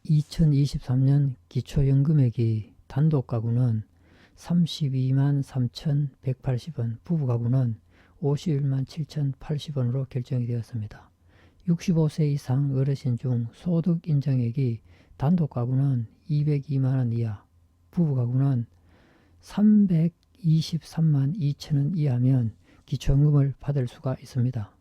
2023년 기초연금액이 단독가구는 32만 3,180원, 부부가구는 51만 7,080원으로 결정이 되었습니다. 65세 이상 어르신 중 소득 인정액이 단독가구는 202만원 이하, 부부가구는 323만 2천원 이하면 기초연금을 받을 수가 있습니다.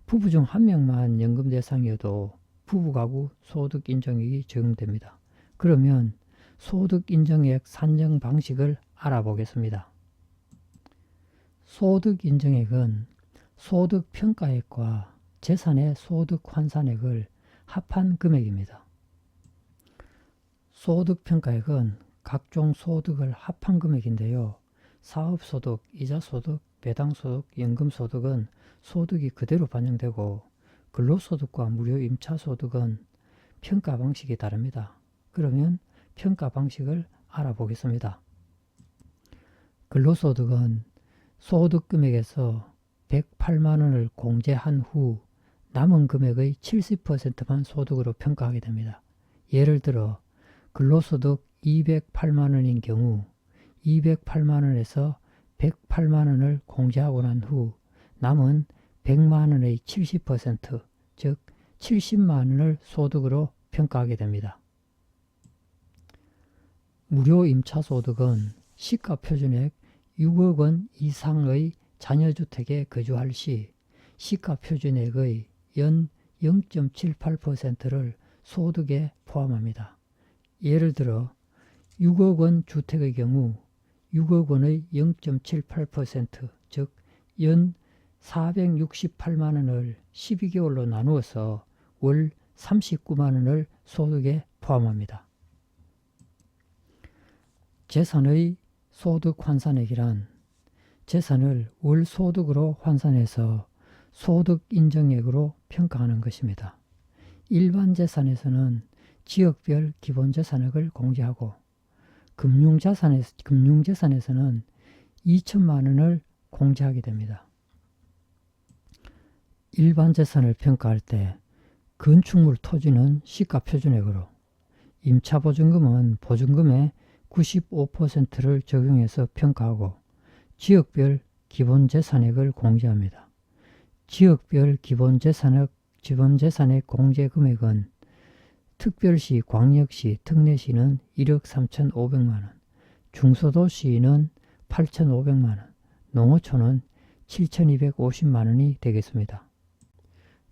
부부 중 한 명만 연금 대상이어도 부부가구 소득 인정액이 적용됩니다. 그러면 소득 인정액 산정 방식을 알아보겠습니다. 소득 인정액은 소득 평가액과 재산의 소득 환산액을 합한 금액입니다. 소득 평가액은 각종 소득을 합한 금액인데요. 사업소득, 이자소득, 배당소득, 연금소득은 소득이 그대로 반영되고 근로소득과 무료 임차소득은 평가 방식이 다릅니다. 그러면 평가 방식을 알아보겠습니다. 근로소득은 소득 금액에서 108만원을 공제한 후 남은 금액의 70%만 소득으로 평가하게 됩니다. 예를 들어 근로소득 208만원인 경우 208만원에서 108만원을 공제하고 난 후 남은 100만원의 70%, 즉 70만원을 소득으로 평가하게 됩니다. 무료 임차소득은 시가표준액 6억원 이상의 잔여주택에 거주할 시 시가표준액의 연 0.78%를 소득에 포함합니다. 예를 들어 6억원 주택의 경우 6억원의 0.78%, 즉 연 468만원을 12개월로 나누어서 월 39만원을 소득에 포함합니다. 재산의 소득 환산액이란 재산을 월 소득으로 환산해서 소득 인정액으로 평가하는 것입니다. 일반 재산에서는 지역별 기본재산액을 공제하고 금융재산에서는 2천만원을 공제하게 됩니다. 일반 재산을 평가할 때 건축물 토지는 시가표준액으로, 임차보증금은 보증금의 95%를 적용해서 평가하고 지역별 기본재산액을 공제합니다. 지역별 기본재산액 공제금액은 특별시, 광역시, 특례시는 1억 3,500만원, 중소도시는 8,500만원, 농어촌은 7,250만원이 되겠습니다.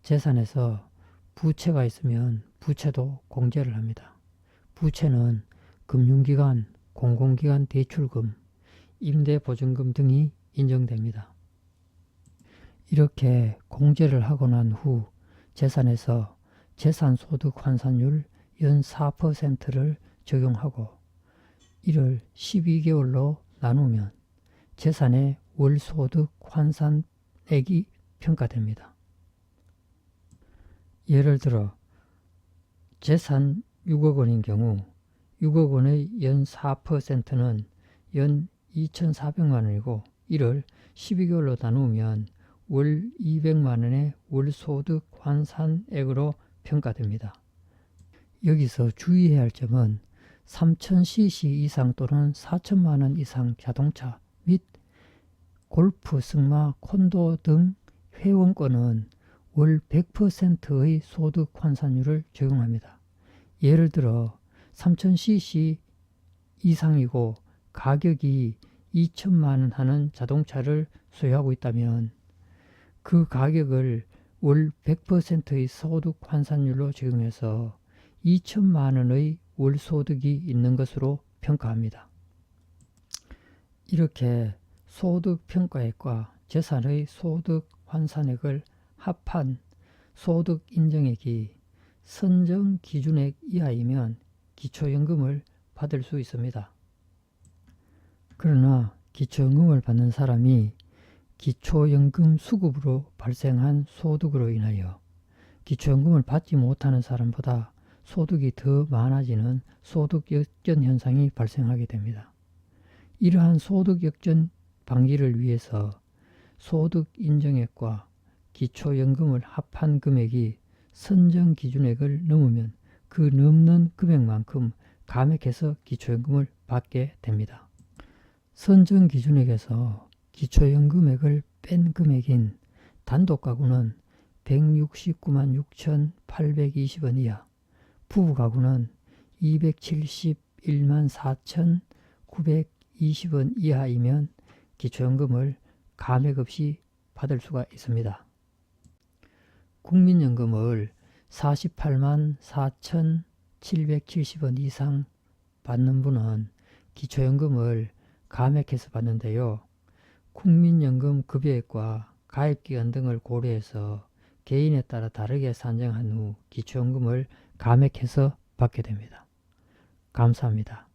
재산에서 부채가 있으면 부채도 공제를 합니다. 부채는 금융기관, 공공기관 대출금, 임대보증금 등이 인정됩니다. 이렇게 공제를 하고 난 후 재산에서 재산소득 환산율 연 4%를 적용하고 이를 12개월로 나누면 재산의 월소득 환산액이 평가됩니다. 예를 들어 재산 6억원인 경우 6억원의 연 4%는 연 2,400만원이고 이를 12개월로 나누면 월 200만원의 월소득 환산액으로 평가됩니다. 여기서 주의해야 할 점은 3000cc 이상 또는 4000만원 이상 자동차 및 골프, 승마, 콘도 등 회원권은 월 100%의 소득 환산율을 적용합니다. 예를 들어 3000cc 이상이고 가격이 2천만원 하는 자동차를 소유하고 있다면 그 가격을 월 100%의 소득 환산율로 적용해서 2천만원의 월소득이 있는 것으로 평가합니다. 이렇게 소득 평가액과 재산의 소득 환산액을 합한 소득 인정액이 선정 기준액 이하이면 기초연금을 받을 수 있습니다. 그러나 기초연금을 받는 사람이 기초연금 수급으로 발생한 소득으로 인하여 기초연금을 받지 못하는 사람보다 소득이 더 많아지는 소득 역전 현상이 발생하게 됩니다. 이러한 소득 역전 방지를 위해서 소득 인정액과 기초연금을 합한 금액이 선정 기준액을 넘으면 그 넘는 금액만큼 감액해서 기초연금을 받게 됩니다. 선정 기준액에서 기초연금액을 뺀 금액인 단독가구는 169만 6,820원 이하, 부부가구는 271만 4,920원 이하이면 기초연금을 감액 없이 받을 수가 있습니다. 국민연금을 48만 4,770원 이상 받는 분은 기초연금을 감액해서 받는데요. 국민연금 급여액과 가입기간 등을 고려해서 개인에 따라 다르게 산정한 후 기초연금을 감액해서 받게 됩니다. 감사합니다.